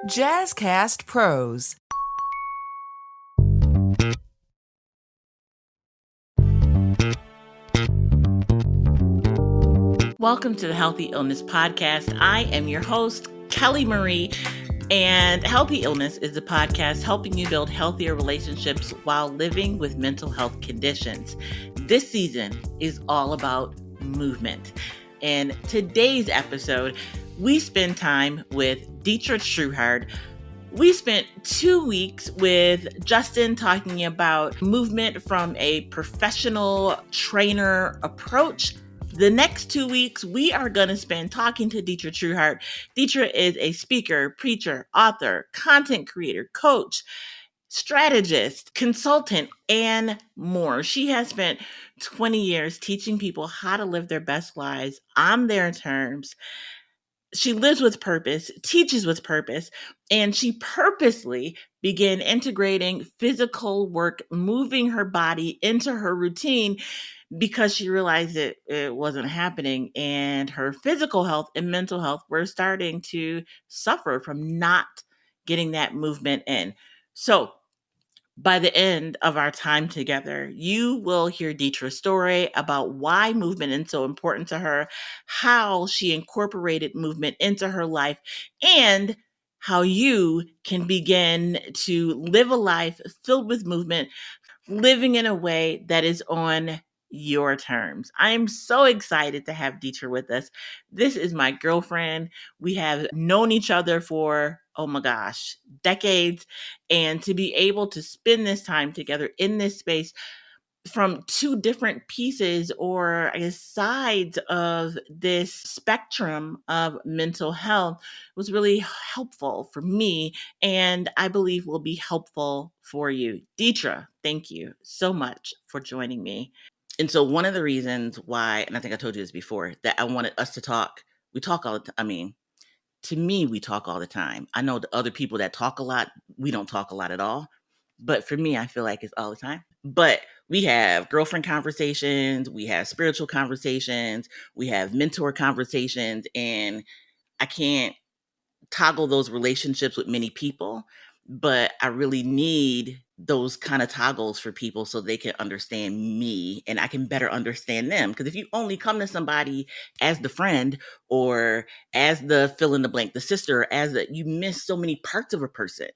Jazzcast Pros. Welcome to the Healthy Illness Podcast. I am your host, Kelly Marie, and Healthy Illness is a podcast helping you build healthier relationships while living with mental health conditions. This season is all about movement. In today's episode, we spend time with Detra Trueheart. We spent 2 weeks with Justin talking about movement from a professional trainer approach. The next 2 weeks, we are going to spend talking to Detra Trueheart. Detra is a speaker, preacher, author, content creator, coach, strategist, consultant, and more. She has spent 20 years teaching people how to live their best lives on their terms. She lives with purpose, teaches with purpose, and she purposely began integrating physical work, moving her body into her routine because she realized that it wasn't happening and her physical health and mental health were starting to suffer from not getting that movement in. So by the end of our time together, you will hear Detra's story about why movement is so important to her, how she incorporated movement into her life, and how you can begin to live a life filled with movement, living in a way that is on your terms. I am so excited to have Detra with us. This is my girlfriend. We have known each other for, oh my gosh, decades. And to be able to spend this time together in this space from two different pieces or I guess sides of this spectrum of mental health was really helpful for me and I believe will be helpful for you. Detra, thank you so much for joining me. And so one of the reasons why, and I think I told you this before, that I wanted us to talk, we talk all the time. I mean, to me, we talk all the time. I know the other people that talk a lot, we don't talk a lot at all. But for me, I feel like it's all the time. But we have girlfriend conversations, we have spiritual conversations, we have mentor conversations, and I can't toggle those relationships with many people, but I really need those kind of toggles for people so they can understand me and I can better understand them. Because if you only come to somebody as the friend or as the fill in the blank, the sister, as the, you miss so many parts of a person.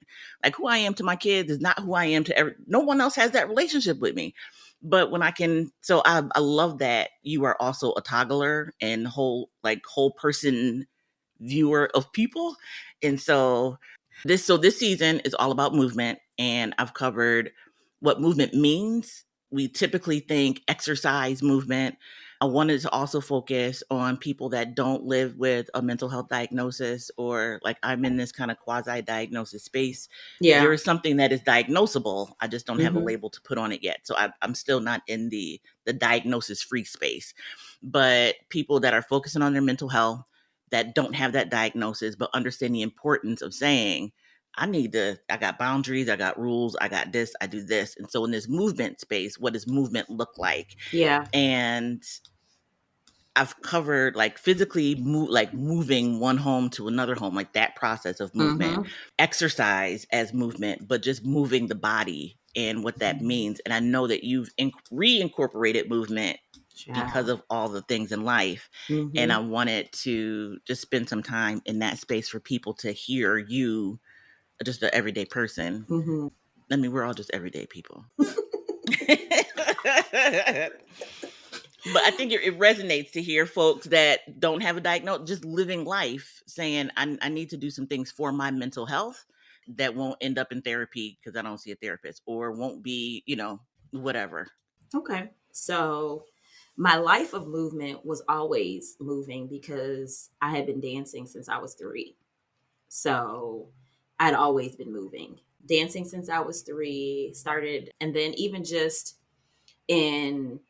Like who I am to my kids is not who I am to no one else has that relationship with me. But when I can, so I love that you are also a toggler and whole person viewer of people. And so this season is all about movement, and I've covered what movement means. We typically think exercise movement. I wanted to also focus on people that don't live with a mental health diagnosis or like I'm in this kind of quasi-diagnosis space. Yeah. There is something that is diagnosable. I just don't have a label to put on it yet. So I'm still not in the diagnosis-free space. But people that are focusing on their mental health, that don't have that diagnosis, but understand the importance of saying, I got boundaries, I got rules, I got this, I do this. And so in this movement space, what does movement look like? Yeah. And I've covered like physically moving one home to another home, like that process of movement, exercise as movement, but just moving the body and what that means. And I know that you've reincorporated movement because of all the things in life. And I wanted to just spend some time in that space for people to hear you, just an everyday person. I mean, we're all just everyday people. But I think it resonates to hear folks that don't have a diagnosis, just living life, saying, I need to do some things for my mental health that won't end up in therapy because I don't see a therapist or won't be, whatever. Okay. So my life of movement was always moving because I had been dancing since I was 3. So I'd always been moving. Dancing since I was 3, started, and then even just in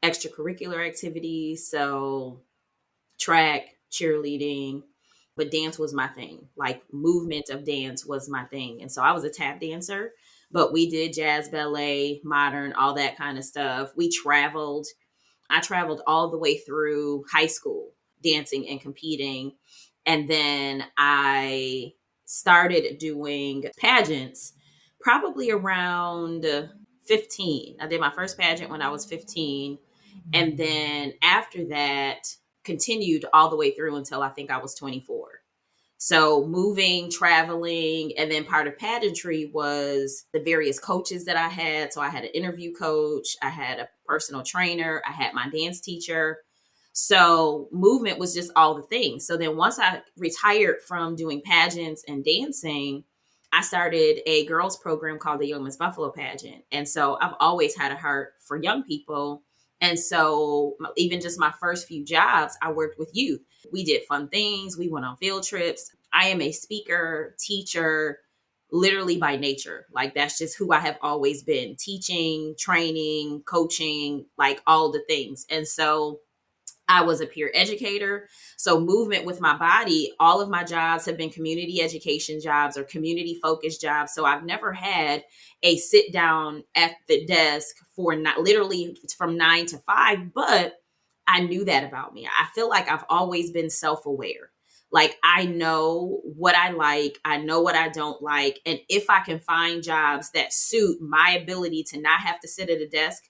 extracurricular activities. So track, cheerleading, but dance was my thing. Like movement of dance was my thing. And so I was a tap dancer, but we did jazz, ballet, modern, all that kind of stuff. We traveled. I traveled all the way through high school dancing and competing. And then I started doing pageants probably around 15. I did my first pageant when I was 15. And then after that, continued all the way through until I think I was 24. So moving, traveling, and then part of pageantry was the various coaches that I had. So I had an interview coach, I had a personal trainer, I had my dance teacher. So movement was just all the things. So then once I retired from doing pageants and dancing, I started a girls program called the Young Miss Buffalo Pageant. And so I've always had a heart for young people. And so even just my first few jobs, I worked with youth. We did fun things. We went on field trips. I am a speaker, teacher, literally by nature. Like that's just who I have always been, teaching, training, coaching, like all the things. And so I was a peer educator. So movement with my body, all of my jobs have been community education jobs or community focused jobs. So I've never had a sit down at the desk for not literally from 9 to 5, but I knew that about me. I feel like I've always been self-aware. Like I know what I like, I know what I don't like. And if I can find jobs that suit my ability to not have to sit at a desk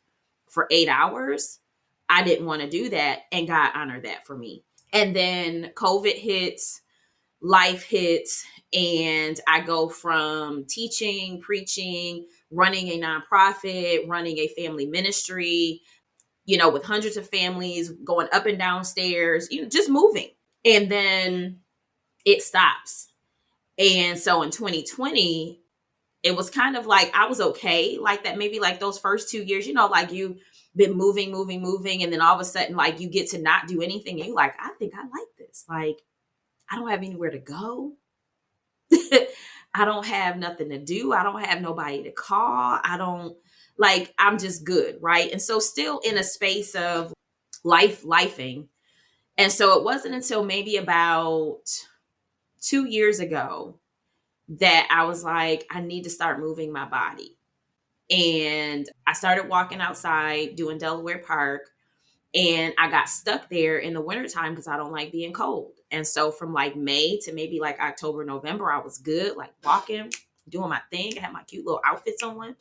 for 8 hours, I didn't want to do that. And God honored that for me. And then COVID hits, life hits, and I go from teaching, preaching, running a nonprofit, running a family ministry, with hundreds of families, going up and downstairs, just moving. And then it stops. And so in 2020, it was kind of like I was okay, like that, maybe like those first 2 years, like you been moving, moving, moving. And then all of a sudden, like you get to not do anything. And you're like, I think I like this. Like, I don't have anywhere to go. I don't have nothing to do. I don't have nobody to call. I'm just good. Right. And so still in a space of lifing. And so it wasn't until maybe about 2 years ago that I was like, I need to start moving my body. And I started walking outside doing Delaware Park. And I got stuck there in the wintertime because I don't like being cold. And so from like May to maybe like October, November, I was good, like walking, doing my thing. I had my cute little outfits on.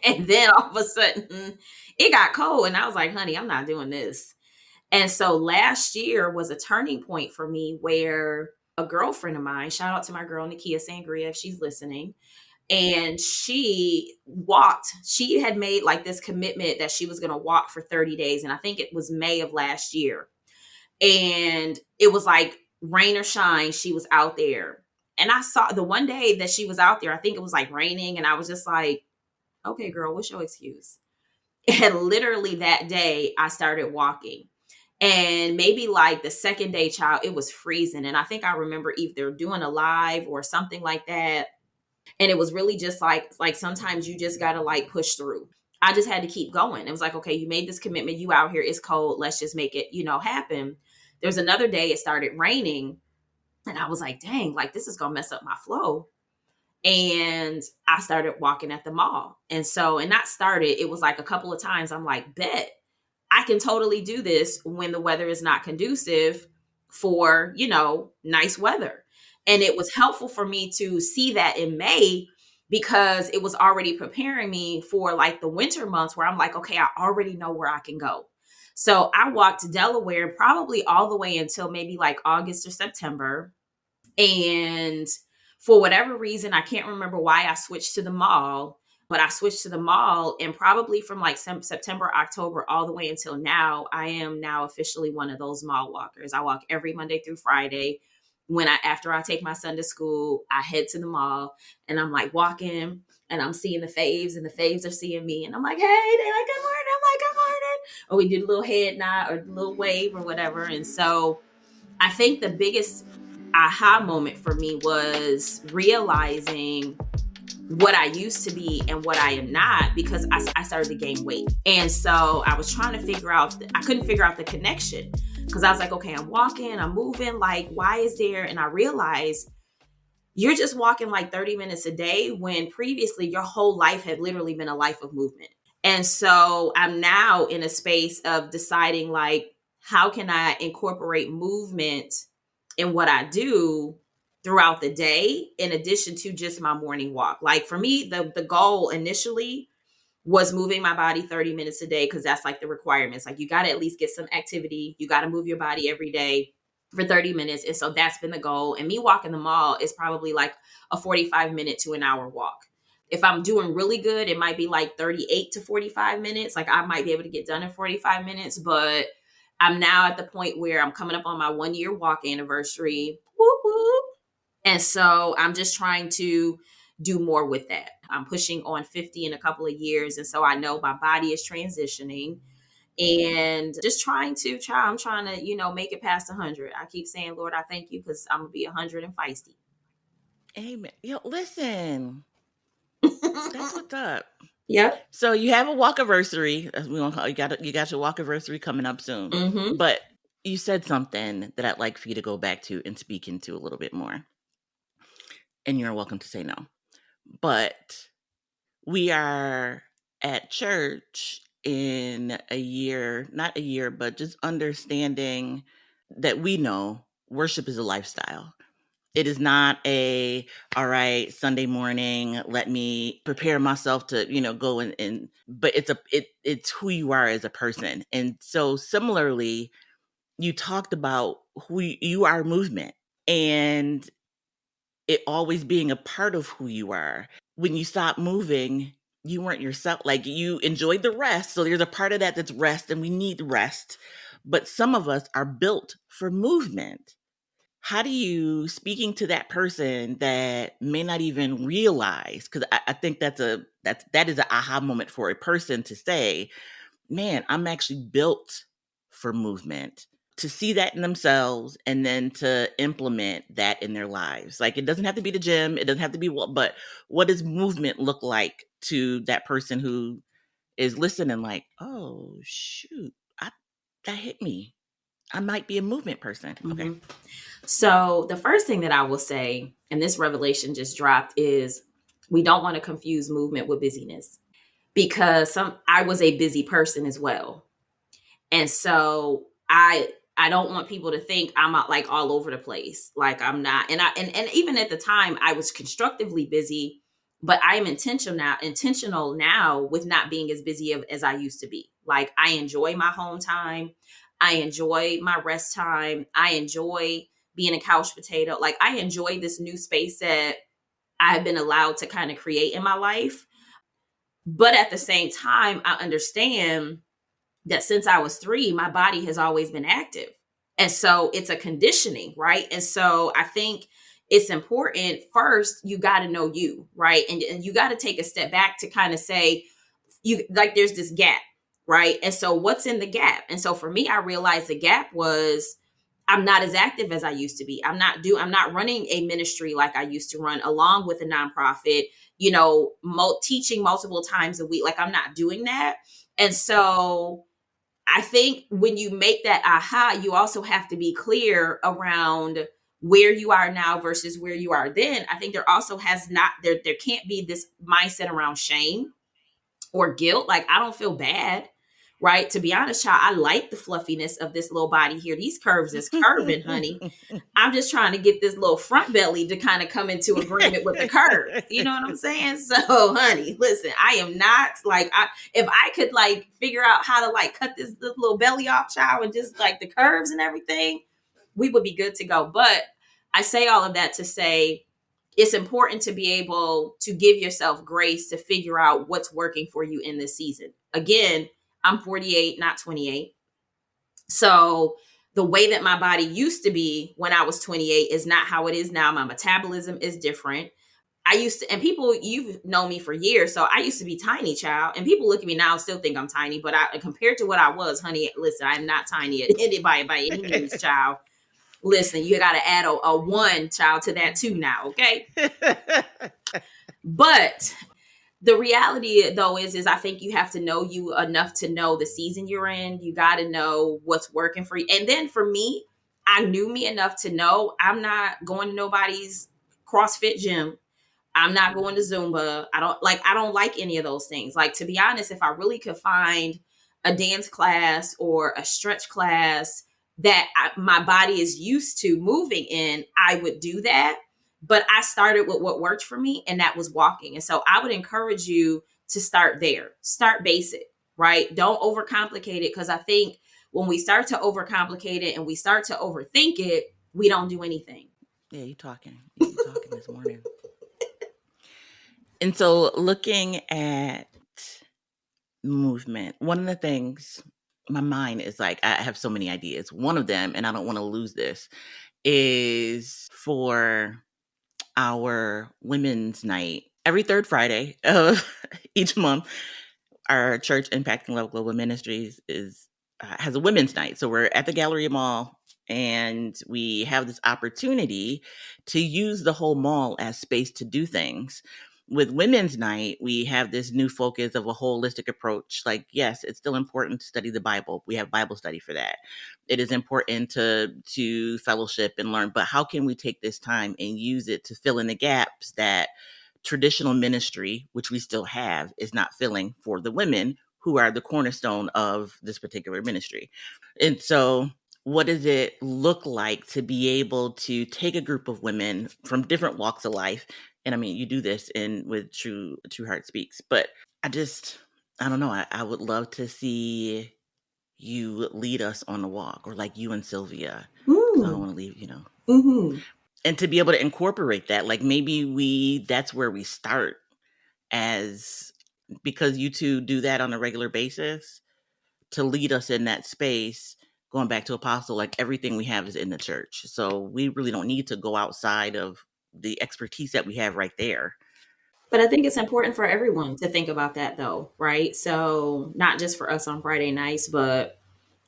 And then all of a sudden it got cold. And I was like, honey, I'm not doing this. And so last year was a turning point for me where a girlfriend of mine, shout out to my girl, Nakia Sangria, if she's listening, and she had made like this commitment that she was going to walk for 30 days. And I think it was May of last year. And it was like rain or shine, she was out there. And I saw the one day that she was out there, I think it was like raining. And I was just like, okay, girl, what's your excuse? And literally that day I started walking. And maybe like the second day, child, it was freezing. And I think I remember either doing a live or something like that. And it was really just like sometimes you just got to like push through. I just had to keep going. It was like, okay, you made this commitment. You out here, it's cold. Let's just make it, happen. There's another day it started raining. And I was like, dang, like this is going to mess up my flow. And I started walking at the mall. And that started, it was like a couple of times I'm like, bet I can totally do this when the weather is not conducive for, nice weather. And it was helpful for me to see that in May because it was already preparing me for like the winter months where I'm like, okay, I already know where I can go. So I walked to Delaware probably all the way until maybe like August or September. And for whatever reason, I can't remember why I switched to the mall, but I switched to the mall, and probably from like September, October, all the way until now, I am now officially one of those mall walkers. I walk every Monday through Friday. After I take my son to school, I head to the mall and I'm like walking and I'm seeing the faves and the faves are seeing me. And I'm like, hey, they're like, good morning. I'm like, good morning. Or we did a little head nod or a little wave or whatever. And so I think the biggest aha moment for me was realizing what I used to be and what I am not, because I started to gain weight. And so I was trying to figure out, I couldn't figure out the connection because I was like, okay, I'm walking, I'm moving, like, why is there? And I realized you're just walking like 30 minutes a day when previously your whole life had literally been a life of movement. And so I'm now in a space of deciding like, how can I incorporate movement in what I do throughout the day in addition to just my morning walk. Like for me, the goal initially was moving my body 30 minutes a day because that's like the requirements. Like you got to at least get some activity. You got to move your body every day for 30 minutes. And so that's been the goal. And me walking the mall is probably like a 45-minute to an hour walk. If I'm doing really good, it might be like 38 to 45 minutes. Like I might be able to get done in 45 minutes, but I'm now at the point where I'm coming up on my 1-year walk anniversary. Whoop, whoop. And so I'm just trying to do more with that. I'm pushing on 50 in a couple of years. And so I know my body is transitioning and just I'm trying to, make it past 100. I keep saying, Lord, I thank you because I'm going to be 100 and feisty. Amen. Yo, listen, that's what's up. Yep. So you have a walkiversary, as we want to call it. You got your walkiversary coming up soon. Mm-hmm. But you said something that I'd like for you to go back to and speak into a little bit more. And you're welcome to say no. But we are at church in a year, not a year, but just understanding that we know worship is a lifestyle. It is not all right, Sunday morning, let me prepare myself to, go but it's who you are as a person. And so similarly, you talked about who you are movement and it always being a part of who you are. When you stop moving, you weren't yourself. Like you enjoyed the rest. So there's a part of that that's rest and we need rest. But some of us are built for movement. How do you, speaking to that person that may not even realize, because I think that is an aha moment for a person to say, man, I'm actually built for movement, to see that in themselves and then to implement that in their lives. Like it doesn't have to be the gym, it doesn't have to be but what does movement look like to that person who is listening like, oh shoot, that hit me. I might be a movement person. Mm-hmm. Okay. So the first thing that I will say, and this revelation just dropped, is we don't want to confuse movement with busyness, because I was a busy person as well. And so I don't want people to think I'm out like all over the place. Like I'm not. And even at the time I was constructively busy, but I am intentional now with not being as busy as I used to be. Like I enjoy my home time. I enjoy my rest time. I enjoy being a couch potato. Like I enjoy this new space that I've been allowed to kind of create in my life. But at the same time, I understand that since I was 3, my body has always been active. And so it's a conditioning, right? And so I think it's important. First, you got to know you, right? And you got to take a step back to kind of say, there's this gap, right? And so what's in the gap? And so for me, I realized the gap was I'm not as active as I used to be. I'm not running a ministry like I used to run, along with a nonprofit, teaching multiple times a week. Like I'm not doing that. And so I think when you make that aha, you also have to be clear around where you are now versus where you are then. I think there also there can't be this mindset around shame or guilt. Like I don't feel bad, right? To be honest, child, I like the fluffiness of this little body here. These curves is curving, honey. I'm just trying to get this little front belly to kind of come into agreement with the curves. You know what I'm saying? So, honey, listen, I am not like, if I could like figure out how to like cut this little belly off, child, and just like the curves and everything, we would be good to go. But I say all of that to say, it's important to be able to give yourself grace to figure out what's working for you in this season. Again, I'm 48, not 28. So the way that my body used to be when I was 28 is not how it is now. My metabolism is different. And people, you've known me for years, so I used to be tiny, child. And people look at me now and still think I'm tiny, but compared to what I was, honey, listen, I'm not tiny at anybody by any means, child. Listen, you got to add a 1 child to that too now, okay? But the reality though is I think you have to know you enough to know the season you're in. You got to know what's working for you. And then for me, I knew me enough to know I'm not going to nobody's CrossFit gym. I'm not going to Zumba. I don't like any of those things. Like, to be honest, if I really could find a dance class or a stretch class that my body is used to moving in, I would do that. But I started with what worked for me, and that was walking. And so I would encourage you to start there. Start basic, right? Don't overcomplicate it, because I think when we start to overcomplicate it and we start to overthink it, we don't do anything. Yeah, you talking. You talking this morning. And so looking at movement, one of the things my mind is like, I have so many ideas. One of them, and I don't want to lose this, is for our women's night every third Friday of each month. Our church, Impacting Love Global Ministries, has a women's night. So we're at the Galleria Mall, and we have this opportunity to use the whole mall as space to do things. With Women's Night, we have this new focus of a holistic approach. Like, yes, it's still important to study the Bible. We have Bible study for that. It is important to fellowship and learn, but how can we take this time and use it to fill in the gaps that traditional ministry, which we still have, is not filling for the women who are the cornerstone of this particular ministry? And so what does it look like to be able to take a group of women from different walks of life? And I mean, you do this with Trueheart Speaks, but I don't know. I would love to see you lead us on the walk, or like you and Sylvia. So I don't want to leave, Mm-hmm. and to be able to incorporate that, like maybe that's where we start, because you two do that on a regular basis, to lead us in that space. Going back to Apostle, like everything we have is in the church. So we really don't need to go outside of the expertise that we have right there. But I think it's important for everyone to think about that, though, right? So not just for us on Friday nights, but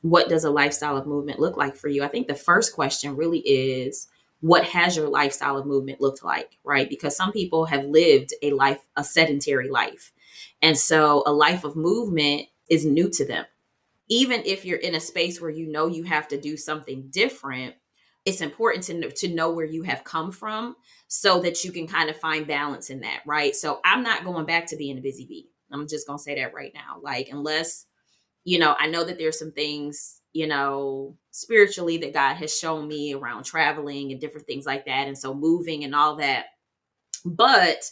what does a lifestyle of movement look like for you? I think the first question really is, what has your lifestyle of movement looked like, right? Because some people have lived a sedentary life. And so a life of movement is new to them. Even if you're in a space where you know you have to do something different, it's important to know where you have come from, so that you can kind of find balance in that, right? So I'm not going back to being a busy bee. I'm just going to say that right now. Like, unless, I know that there's some things, spiritually, that God has shown me around traveling and different things like that. And so moving and all that. But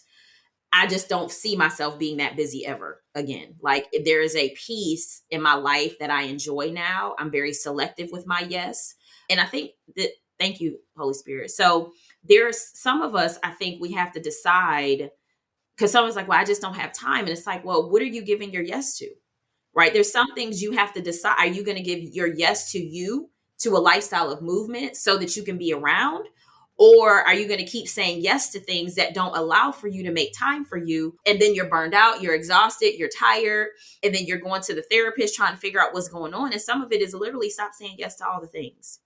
I just don't see myself being that busy ever again. Like, there is a piece in my life that I enjoy now. I'm very selective with my yes. And I think that, thank you, Holy Spirit. So there's some of us, I think we have to decide, because someone's like, well, I just don't have time. And it's like, well, what are you giving your yes to? Right? There's some things you have to decide. Are you going to give your yes to a lifestyle of movement so that you can be around? Or are you going to keep saying yes to things that don't allow for you to make time for you? And then you're burned out, you're exhausted, you're tired, and then you're going to the therapist trying to figure out what's going on. And some of it is literally stop saying yes to all the things.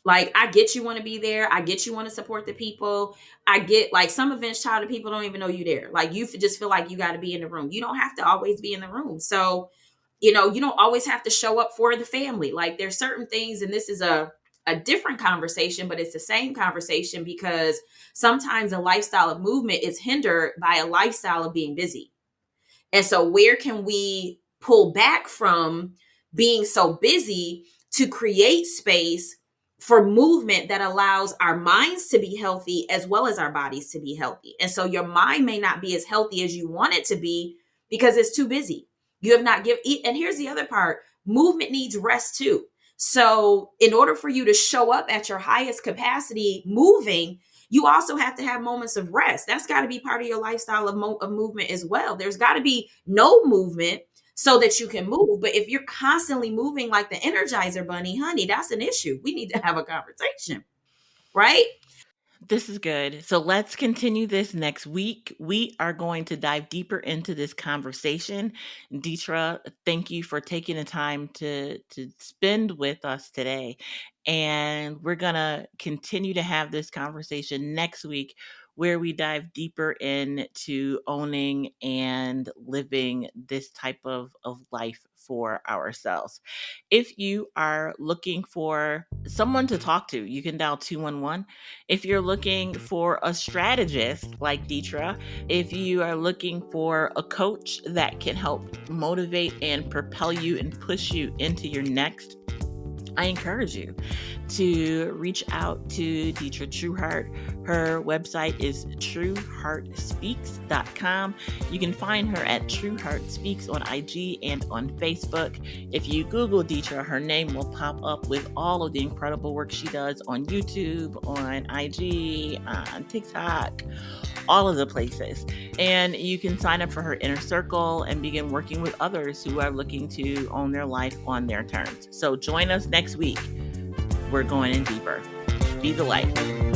Like, I get you want to be there. I get you want to support the people. I get, like, some events, child, people don't even know you there. Like, you just feel like you got to be in the room. You don't have to always be in the room. So, you don't always have to show up for the family. Like, there's certain things, and this is a different conversation, but it's the same conversation, because sometimes a lifestyle of movement is hindered by a lifestyle of being busy. And so where can we pull back from being so busy to create space for movement that allows our minds to be healthy as well as our bodies to be healthy? And so your mind may not be as healthy as you want it to be because it's too busy. You have not and here's the other part, movement needs rest too. So in order for you to show up at your highest capacity moving, you also have to have moments of rest. That's got to be part of your lifestyle of movement as well. There's got to be no movement so that you can move. But if you're constantly moving like the Energizer Bunny, honey, that's an issue. We need to have a conversation, right? This is good. So let's continue this next week. We are going to dive deeper into this conversation. Detra, thank you for taking the time to spend with us today. And we're going to continue to have this conversation next week, where we dive deeper into owning and living this type of life for ourselves. If you are looking for someone to talk to, you can dial 211. If you're looking for a strategist like Detra, if you are looking for a coach that can help motivate and propel you and push you into your next, I encourage you to reach out to Detra Trueheart. Her website is trueheartspeaks.com. You can find her at Trueheart Speaks on IG and on Facebook. If you Google Detra, her name will pop up with all of the incredible work she does on YouTube, on IG, on TikTok, all of the places. And you can sign up for her inner circle and begin working with others who are looking to own their life on their terms. So join us next week. We're going in deeper. Be the light.